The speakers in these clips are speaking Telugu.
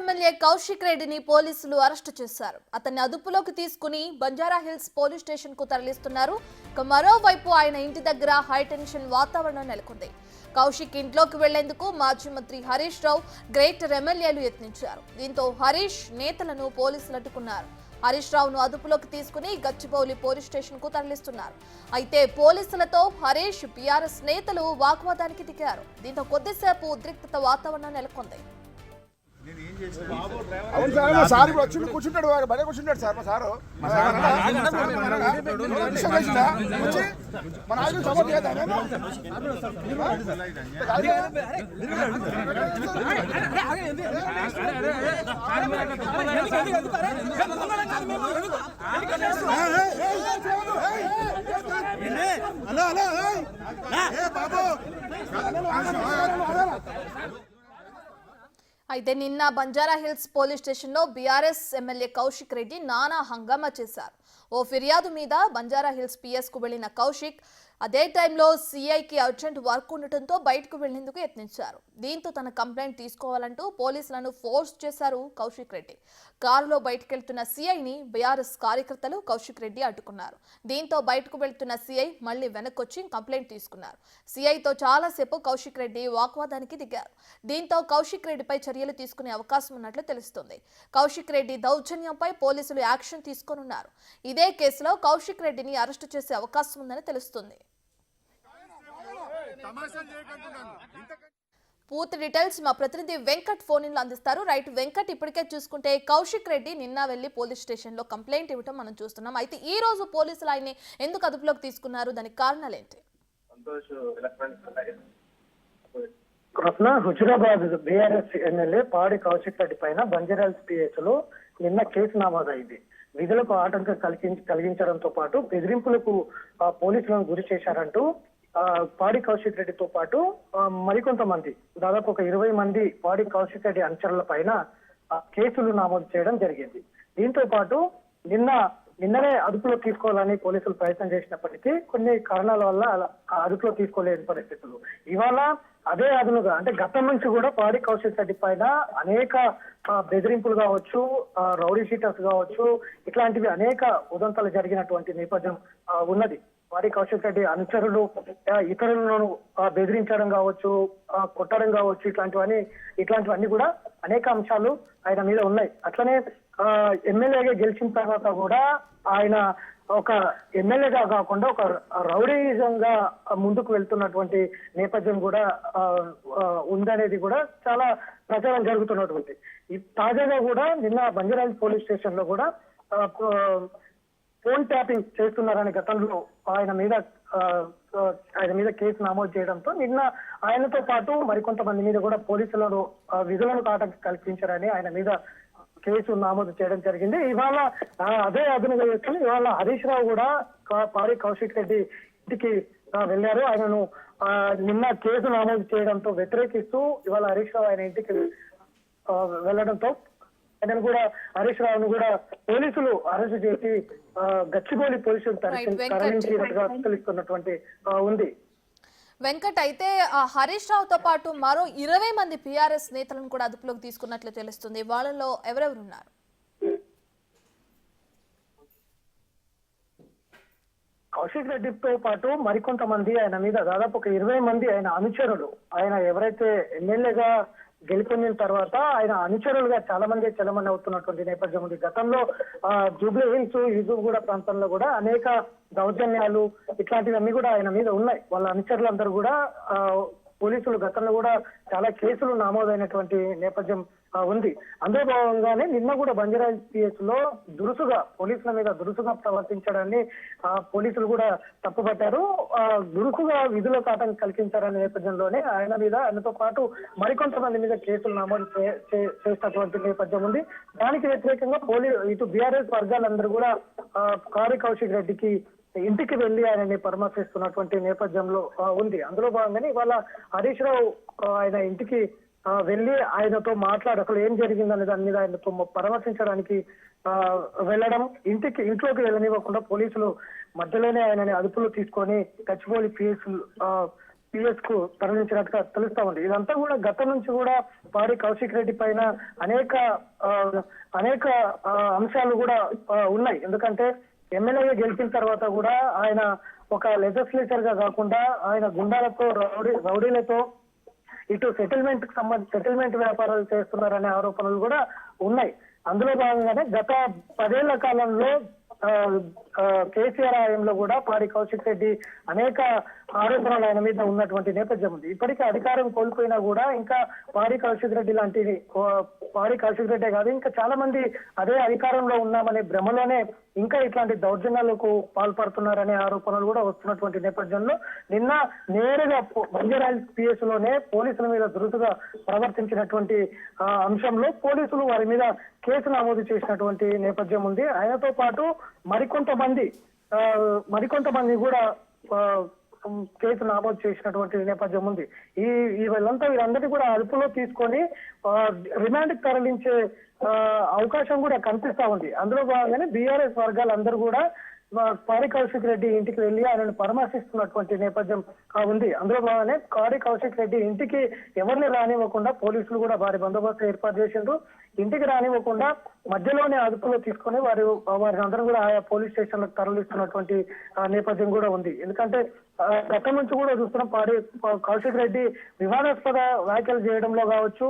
ఎమ్మెల్యే కౌశిక్ రెడ్డిని పోలీసులు అరెస్టు చేశారు. అతన్ని అదుపులోకి తీసుకుని బంజారా హిల్స్ పోలీస్ స్టేషన్ కు తరలిస్తున్నారు. మరోవైపు ఆయన ఇంటి దగ్గర హైటెన్షన్ వాతావరణం నెలకొంది. కౌశిక్ ఇంట్లోకి వెళ్లేందుకు మాజీ మంత్రి హరీష్ రావు, గ్రేటర్ ఎమ్మెల్యేలు యత్నించారు. దీంతో హరీష్ నేతలను పోలీసులు అడ్డుకున్నారు. హరీష్ రావును అదుపులోకి తీసుకుని గచ్చిబౌలి పోలీస్ స్టేషన్ కు తరలిస్తున్నారు. అయితే పోలీసులతో హరీష్, బీఆర్ఎస్ నేతలు వాగ్వాదానికి దిగారు. దీంతో కొద్దిసేపు ఉద్రిక్తత వాతావరణం నెలకొంది. అవును సార్, సార్ ఇప్పుడు వచ్చి కూర్చుంటాడు, బయట కూర్చుంటాడు సార్. మా సారు మన ఆయన సపోర్ట్ చేద్దాం. అయితే నిన్న బంజారా హిల్స్ పోలీస్ స్టేషన్లో బీఆర్ఎస్ ఎమ్మెల్యే కౌశిక్ రెడ్డి నానా హంగామా చేశారు. ఓ ఫిర్యాదు మీద బంజారా హిల్స్ పిఎస్కు వెళ్లిన కౌశిక్ అదే టైంలో సీఐకి అర్జెంట్ వర్క్ ఉండటంతో బయటకు వెళ్లేందుకు యత్నించారు. దీంతో తన కంప్లైంట్ తీసుకోవాలంటూ పోలీసులను ఫోర్స్ చేశారు కౌశిక్ రెడ్డి. కారులో బయటకెళ్తున్న సీఐని బీఆర్ఎస్ కార్యకర్తలు కౌశిక్ రెడ్డి అడ్డుకున్నారు. దీంతో బయటకు వెళ్తున్న సీఐ మళ్లీ వెనక్కొచ్చి కంప్లైంట్ తీసుకున్నారు. సీఐతో చాలాసేపు కౌశిక్ రెడ్డి వాగ్వాదానికి దిగారు. దీంతో కౌశిక్ రెడ్డిపై చర్యలు తీసుకునే అవకాశం ఉన్నట్లు తెలుస్తోంది. కౌశిక్ రెడ్డి దౌర్జన్యంపై పోలీసులు యాక్షన్ తీసుకోనున్నారు. ఇదే కేసులో కౌశిక్ రెడ్డిని అరెస్టు చేసే అవకాశం ఉందని తెలుస్తుంది. పూర్తి డీటెయిల్స్ మా ప్రతినిధి వెంకట్ ఫోన్ ఇన్లో అందిస్తారు. రైట్ వెంకట్, ఇప్పటికే చూసుకుంటే కౌశిక్ రెడ్డి నిన్న వెళ్లి పోలీస్ స్టేషన్ లో కంప్లైంట్ ఇవ్వటం మనం చూస్తున్నాం. అయితే ఈ రోజు పోలీసులు ఆయన్ని ఎందుకు అదుపులోకి తీసుకున్నారు, దానికి కారణాలు ఏంటి? హుజురాబాద్ బీఆర్ఎస్ ఎమ్మెల్యే పాడి కౌశిక్ రెడ్డి పైన బంజారాహిల్స్ పిఎస్ లో నిన్న కేసు నమోదైంది. విధులకు ఆటంకం కలిగించడంతో పాటు బెదిరింపులకు పోలీసులను గురి చేశారంటూ పాడి కౌశిక్ రెడ్డితో పాటు మరికొంతమంది, దాదాపు ఒక 20 మంది పాడి కౌశిక్ రెడ్డి అనుచరుల పైన కేసులు నమోదు చేయడం జరిగింది. దీంతో పాటు నిన్ననే అదుపులో తీసుకోవాలని పోలీసులు ప్రయత్నం చేసినప్పటికీ కొన్ని కారణాల వల్ల అదుపులో తీసుకోలేని పరిస్థితులు. ఇవాళ అదే అదునుగా అంటే గతం నుంచి కూడా పాడి కౌశిక్ రెడ్డి పైన అనేక బెదిరింపులు కావచ్చు, రౌడీ షీటర్స్ కావచ్చు, ఇట్లాంటివి అనేక ఉదంతాలు జరిగినటువంటి నేపథ్యం ఉన్నది. పాడి కౌశిక్ రెడ్డి అనుచరులు ఇతరులను బెదిరించడం కావచ్చు, కొట్టడం కావచ్చు, ఇట్లాంటివన్నీ కూడా అనేక అంశాలు ఆయన మీద ఉన్నాయి. అట్లనే ఎమ్మెల్యేగా గెలిచిన తర్వాత కూడా ఆయన ఒక ఎమ్మెల్యేగా కాకుండా ఒక రౌడీజంగా ముందుకు వెళ్తున్నటువంటి నేపథ్యం కూడా ఉందనేది కూడా చాలా ప్రచారం జరుగుతున్నటువంటి. తాజాగా కూడా నిన్న బంజారాహిల్స్ పోలీస్ స్టేషన్ లో కూడా ఫోన్ ట్యాపింగ్ చేస్తున్నారని గతంలో ఆయన మీద కేసు నమోదు చేయడంతో నిన్న ఆయనతో పాటు మరికొంతమంది మీద కూడా పోలీసులను విధులను ఆటంకం కల్పించారని ఆయన మీద కేసు నమోదు చేయడం జరిగింది. ఇవాళ అదే అదునుగా చేసుకుని ఇవాళ హరీష్ రావు కూడా పాడి కౌశిక్ రెడ్డి ఇంటికి వెళ్లారు. ఆయనను నిన్న కేసు నమోదు చేయడంతో వ్యతిరేకిస్తూ ఇవాళ హరీష్ రావు ఆయన ఇంటికి వెళ్లడంతో ఆయన కూడా హరీష్ రావును కూడా పోలీసులు అరెస్ట్ చేసి గచ్చిబౌలి పోలీసులు తరలించినట్టుగా తెలుస్తున్నటువంటి ఉంది. వెంకట్, అయితే హరీష్ రావుతో పాటు మరో 20 మంది బీఆర్ఎస్ నేతలను కూడా అదుపులోకి తీసుకున్నట్లు తెలుస్తుంది. వాళ్ళలో ఎవరెవరు ఉన్నారు? కౌశిక్ రెడ్డితో పాటు మరికొంతమంది ఆయన మీద దాదాపు ఒక 20 మంది ఆయన అనుచరులు, ఆయన ఎవరైతే ఎమ్మెల్యేగా గెలుపొందిన తర్వాత ఆయన అనుచరులుగా చాలా మంది చలమని అవుతున్నటువంటి నేపథ్యం ఉంది. గతంలో జూబ్లీ హిల్స్, యూసుఫ్గూడ ప్రాంతంలో కూడా అనేక దౌర్జన్యాలు ఇట్లాంటివన్నీ కూడా ఆయన మీద ఉన్నాయి. వాళ్ళ అనుచరులందరూ కూడా పోలీసులు గతంలో కూడా చాలా కేసులు నమోదైనటువంటి నేపథ్యం ఉంది. అందులో భాగంగానే నిన్న కూడా బంజారాహిల్స్ పిఎస్ లో పోలీసుల మీద దురుసుగా ప్రవర్తించడాన్ని పోలీసులు కూడా తప్పుపట్టారు. దురుసుగా విధులకు ఆటంకం కల్పించారనే నేపథ్యంలోనే ఆయనతో పాటు మరికొంతమంది మీద కేసులు నమోదు చేసినటువంటి నేపథ్యం ఉంది. దానికి వ్యతిరేకంగా ఇటు బీఆర్ఎస్ వర్గాలందరూ కూడా పాడి కౌశిక్ రెడ్డికి ఇంటికి వెళ్లి ఆయనని పరామర్శిస్తున్నటువంటి నేపథ్యంలో ఉంది. అందులో భాగంగానే ఇవాళ హరీష్ రావు ఆయన ఇంటికి వెళ్లి ఆయనతో మాట్లాడి అసలు ఏం జరిగిందనే దాని మీద ఆయనతో పరామర్శించడానికి వెళ్ళడం, ఇంట్లోకి వెళ్ళనివ్వకుండా పోలీసులు మధ్యలోనే ఆయనని అదుపులో తీసుకొని గచ్చిబౌలి పిఎస్ కు తరలించినట్టుగా తెలుస్తా ఉంది. ఇదంతా కూడా గతం నుంచి కూడా పాడి కౌశిక్ రెడ్డి పైన అనేక అంశాలు కూడా ఉన్నాయి. ఎందుకంటే ఎమ్మెల్యేగా గెలిచిన తర్వాత కూడా ఆయన ఒక లెజిస్లేచర్ గా కాకుండా ఆయన గుండాలతో రౌడీలతో ఇటు సెటిల్మెంట్ వ్యాపారాలు చేస్తున్నారనే ఆరోపణలు కూడా ఉన్నాయి. అందులో భాగంగానే గత 10 ఏళ్ల కాలంలో కేసీఆర్ హయాంలో కూడా పాడి కౌశిక్ రెడ్డి అనేక ఆరోపణలు ఆయన మీద ఉన్నటువంటి నేపథ్యం ఉంది. ఇప్పటికీ అధికారం కోల్పోయినా కూడా ఇంకా పాడి కౌశిక్ రెడ్డే కాదు, ఇంకా చాలా మంది అదే అధికారంలో ఉన్నామనే భ్రమలోనే ఇంకా ఇట్లాంటి దౌర్జన్యాలకు పాల్పడుతున్నారనే ఆరోపణలు కూడా వస్తున్నటువంటి నేపథ్యంలో నిన్న నేరుగా బంజారాహిల్స్ పిఎస్ లోనే పోలీసుల మీద దురుసుగా ప్రవర్తించినటువంటి అంశంలో పోలీసులు వారి మీద కేసు నమోదు చేసినటువంటి నేపథ్యం ఉంది. ఆయనతో పాటు మరికొంతమంది కూడా కేసు నమోదు చేసినటువంటి నేపథ్యం ఉంది. వీరందరినీ కూడా అదుపులో తీసుకొని రిమాండ్ తరలించే అవకాశం కూడా కనిపిస్తా ఉంది. అందులో భాగంగానే బీఆర్ఎస్ వర్గాలందరూ కూడా పాడి కౌశిక్ రెడ్డి ఇంటికి వెళ్లి ఆయనను పరామర్శిస్తున్నటువంటి నేపథ్యం ఉంది. అందులో భాగంగానే పాడి కౌశిక్ రెడ్డి ఇంటికి ఎవరిని రానివ్వకుండా పోలీసులు కూడా భారీ బందోబస్తు ఏర్పాటు చేసిండ్రు. ఇంటికి రానివ్వకుండా మధ్యలోనే అదుపులో తీసుకొని వారిని అందరూ కూడా ఆయా పోలీస్ స్టేషన్లకు తరలిస్తున్నటువంటి నేపథ్యం కూడా ఉంది. ఎందుకంటే గతం నుంచి కూడా చూస్తున్నాం పాడి కౌశిక్ రెడ్డి వివాదాస్పద వ్యాఖ్యలు చేయడంలో కావచ్చు,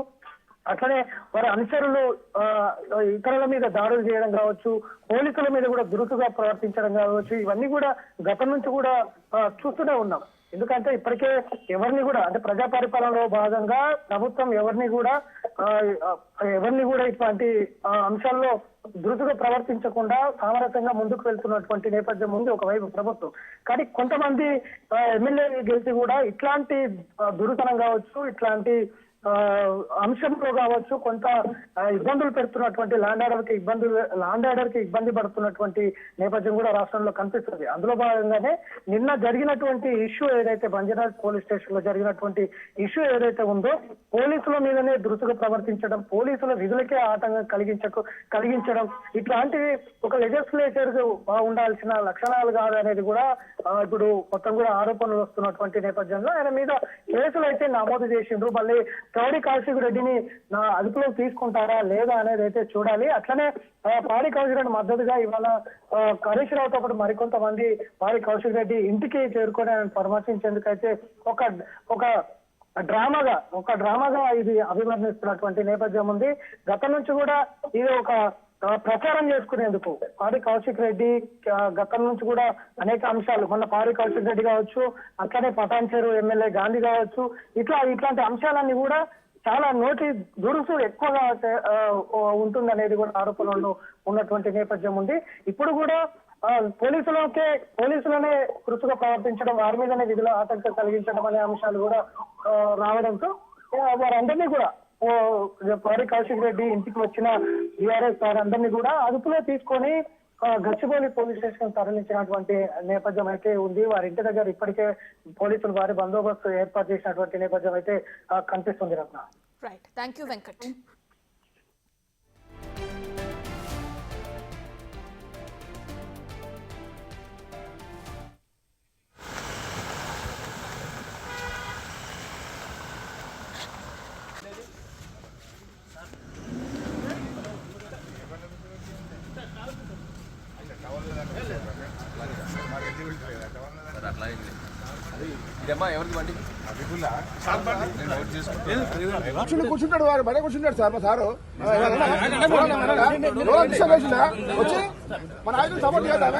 అట్లనే వారి అనుచరులు ఇతరుల మీద దాడులు చేయడం కావచ్చు, పోలీసుల మీద కూడా దురుసుగా ప్రవర్తించడం కావచ్చు, ఇవన్నీ కూడా గతం నుంచి కూడా చూస్తూనే ఉన్నాం. ఎందుకంటే ఇప్పటికే ఎవరిని కూడా అంటే ప్రజా పరిపాలనలో భాగంగా ప్రభుత్వం ఎవరిని కూడా ఇట్లాంటి అంశాల్లో దురుసుగా ప్రవర్తించకుండా సామరస్యంగా ముందుకు వెళ్తున్నటువంటి నేపథ్యం ఉంది ఒకవైపు ప్రభుత్వం. కానీ కొంతమంది ఎమ్మెల్యే గెలిచి కూడా ఇట్లాంటి దురుతనం కావచ్చు, ఇట్లాంటి అంశంలో కావచ్చు కొంత ఇబ్బందులు పెడుతున్నటువంటి ల్యాండ్ ఆర్డర్ కి ఇబ్బంది పడుతున్నటువంటి నేపథ్యం కూడా రాష్ట్రంలో కనిపిస్తుంది. అందులో భాగంగానే నిన్న జరిగినటువంటి ఇష్యూ ఏదైతే బంజారాహిల్స్ పోలీస్ స్టేషన్ లో జరిగినటువంటి ఇష్యూ ఏదైతే ఉందో పోలీసుల మీదనే దురుసుగా ప్రవర్తించడం, పోలీసుల విధులకే ఆటంకం కలిగించడం ఇట్లాంటివి ఒక లెజిస్లేచర్ ఉండాల్సిన లక్షణాలు కాదు అనేది కూడా ఇప్పుడు మొత్తం కూడా ఆరోపణలు వస్తున్నటువంటి నేపథ్యంలో ఆయన మీద కేసులు అయితే నమోదు చేసిండ్రు. మళ్ళీ పాడి కౌశిక్ రెడ్డిని అదుపులోకి తీసుకుంటారా లేదా అనేది అయితే చూడాలి. అట్లనే పాడి కౌశిక్ రెడ్డి మద్దతుగా ఇవాళ హరీష్ రావుతో పాటు మరికొంతమంది పాడి కౌశిక్ రెడ్డి ఇంటికి చేరుకొని ఆయన పరామర్శించేందుకైతే ఒక డ్రామాగా ఇది అభివర్ణిస్తున్నటువంటి నేపథ్యం ఉంది. గతం నుంచి కూడా ఇది ఒక ప్రచారం చేసుకునేందుకు పాడి కౌశిక్ రెడ్డి గతం నుంచి కూడా అనేక అంశాలు మొన్న పాడి కౌశిక్ రెడ్డి కావచ్చు, అట్లనే పటాన్చేరు ఎమ్మెల్యే గాంధీ కావచ్చు, ఇట్లాంటి అంశాలన్నీ కూడా చాలా నోటి దురుసు ఎక్కువగా ఉంటుందనేది కూడా ఆరోపణలు ఉన్నటువంటి నేపథ్యం ఉంది. ఇప్పుడు కూడా పోలీసులనే కృషిగా ప్రవర్తించడం, వారి మీదనే విధుల ఆటంకం కలిగించడం అనే అంశాలు కూడా రావడంతో వారందరినీ కూడా పాడి కౌశిక్ రెడ్డి ఇంటికి వచ్చిన బీఆర్ఎస్ వారందరినీ కూడా అదుపులో తీసుకొని గచ్చిబౌలి పోలీస్ స్టేషన్ తరలించినటువంటి నేపథ్యం అయితే ఉంది. వారి ఇంటి దగ్గర ఇప్పటికే పోలీసులు వారి బందోబస్తు ఏర్పాటు చేసినటువంటి నేపథ్యం అయితే కనిపిస్తుంది. Ratna. Right, thank you Venkat. ఇదమ్మా ఎవరిది బండి కూర్చుంటాడు వారు బడే కూర్చుంటాడు సార్ మా సారు వచ్చి మన ఆయన సపోర్ట్ చేద్దాం.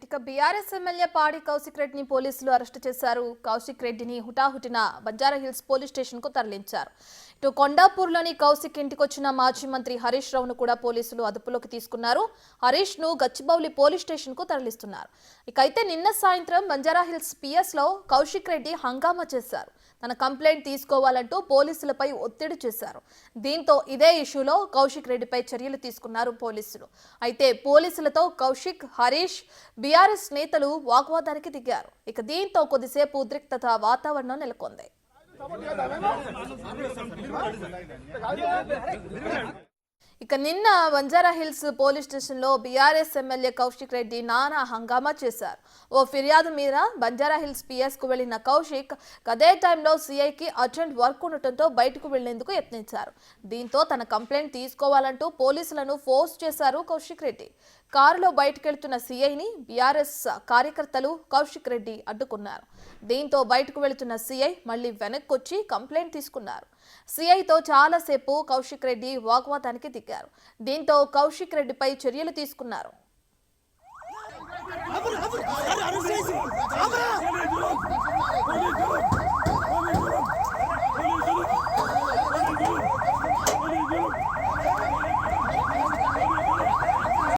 ఇక బీఆర్ఎస్ ఎమ్మెల్యే పాడి కౌశిక్ రెడ్డిని పోలీసులు అరెస్టు చేశారు. కౌశిక్ రెడ్డిని హుటాహుటిన బంజారాహిల్స్ పోలీస్ స్టేషన్ కు తరలించారు. ఇటు కొండాపూర్లోని కౌశిక్ ఇంటికొచ్చిన మాజీ మంత్రి హరీష్ రావును కూడా పోలీసులు అదుపులోకి తీసుకున్నారు. హరీష్ ను గచ్చిబౌలి పోలీస్ స్టేషన్ కు తరలిస్తున్నారు. ఇకైతే నిన్న సాయంత్రం బంజారాహిల్స్ పిఎస్ లో కౌశిక్ రెడ్డి హంగామా చేశారు. తన కంప్లైంట్ తీసుకోవాలంటూ పోలీసులపై ఒత్తిడి చేశారు. దీంతో ఇదే ఇష్యూలో కౌశిక్ రెడ్డిపై చర్యలు తీసుకున్నారు పోలీసులు. అయితే పోలీసులతో కౌశిక్, హరీష్, బీఆర్ఎస్ నేతలు వాగ్వాదానికి దిగారు. ఇక దీంతో కొద్దిసేపు ఉద్రిక్తత వాతావరణం నెలకొంది. ఇక నిన్న బంజారా హిల్స్ పోలీస్ స్టేషన్లో బీఆర్ఎస్ ఎమ్మెల్యే కౌశిక్ రెడ్డి నానా హంగామా చేశారు. ఓ ఫిర్యాదు మీద బంజారా హిల్స్ పిఎస్కు వెళ్లిన కౌశిక్ అదే టైంలో సీఐకి అర్జెంట్ వర్క్ ఉండటంతో బయటకు వెళ్లేందుకు యత్నించారు. దీంతో తన కంప్లైంట్ తీసుకోవాలంటూ పోలీసులను ఫోర్స్ చేశారు కౌశిక్ రెడ్డి. కారులో బయటకెళ్తున్న సీఐని బీఆర్ఎస్ కార్యకర్తలు కౌశిక్ రెడ్డి అడ్డుకున్నారు. దీంతో బయటకు వెళుతున్న సీఐ మళ్లీ వెనక్కొచ్చి కంప్లైంట్ తీసుకున్నారు. సీఐతో చాలాసేపు కౌశిక్ రెడ్డి వాగ్వాదానికి దిగారు. దీంతో కౌశిక్ రెడ్డిపై చర్యలు తీసుకున్నారు.